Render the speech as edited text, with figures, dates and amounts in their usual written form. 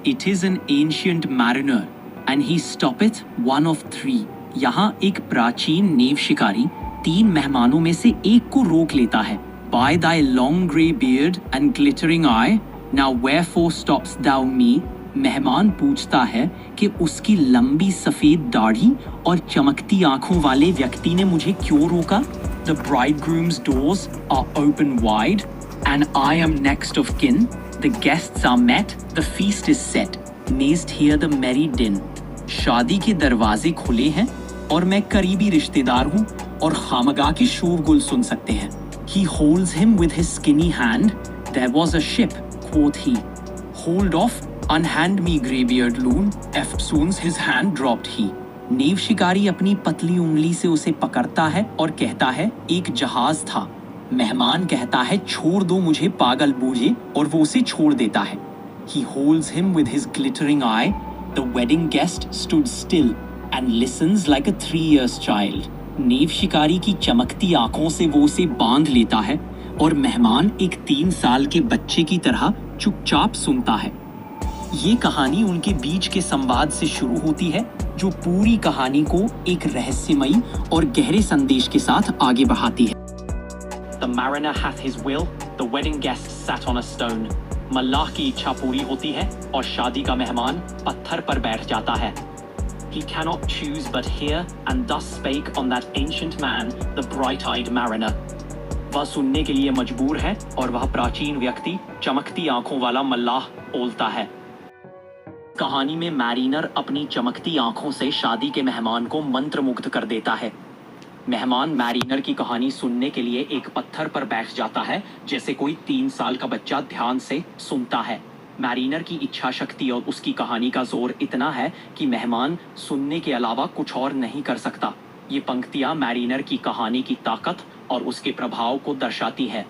It is an ancient mariner and he stoppeth one of three. यहाँ एक प्राचीन नेव शिकारी 3 मेहमानों में से एक को रोक लेता है. By thy long grey beard and glittering eye, now wherefore stops thou me? मेहमान पूछता है कि उसकी लंबी सफेद दाढ़ी और चमकती आंखों वाले व्यक्ति ने मुझे क्यों रोका? The bridegroom's doors are open wide, and I am next of kin. The guests are met, the feast is set. Mayst hear the merry din. शादी के दरवाजे खुले हैं और मैं करीबी रिश्तेदार हूँ और खामगा के शोरगुल सुन सकते हैं. He holds him with his skinny hand. There was a ship, quoth he. Hold off, unhand me, greybeard loon. Eftsoons his hand dropped he. नेव शिकारी अपनी पतली उंगली से उसे पकड़ता है और कहता है एक जहाज था. मेहमान कहता है छोड़ दो मुझे पागल बूझे और वो उसे छोड़ देता है. He holds him with his glittering eye. The wedding guest stood still and listens like a 3 years child. नेव शिकारी की चमकती आंखों से वो उसे बांध लेता है और मेहमान एक 3 साल के बच्चे की तरह चुपचाप सुनता है. ये कहानी उनके बीच के संवाद से शुरू होती है जो पूरी कहानी को एक रहस्यमयी और गहरे संदेश के साथ आगे बढ़ाती है. The mariner hath his will, the wedding guest sat on a stone. मल्लाह की इच्छा पूरी होती है और शादी का मेहमान पत्थर पर बैठ जाता है. He cannot choose but hear, and thus spake on that ancient man, the bright-eyed mariner. वह सुनने के लिए मजबूर है और वह प्राचीन व्यक्ति चमकती आंखों वाला मल्लाह बोलता है. कहानी में मैरिनर अपनी चमकती आंखों से शादी के मेहमान को मंत्रमुग्ध कर देता है. मेहमान मैरिनर की कहानी सुनने के लिए एक पत्थर पर बैठ जाता है जैसे कोई 3 साल का बच्चा ध्यान से सुनता है. मैरिनर की इच्छा शक्ति और उसकी कहानी का जोर इतना है कि मेहमान सुनने के अलावा कुछ और नहीं कर सकता. ये पंक्तियां मैरिनर की कहानी की ताकत और उसके प्रभाव को दर्शाती है.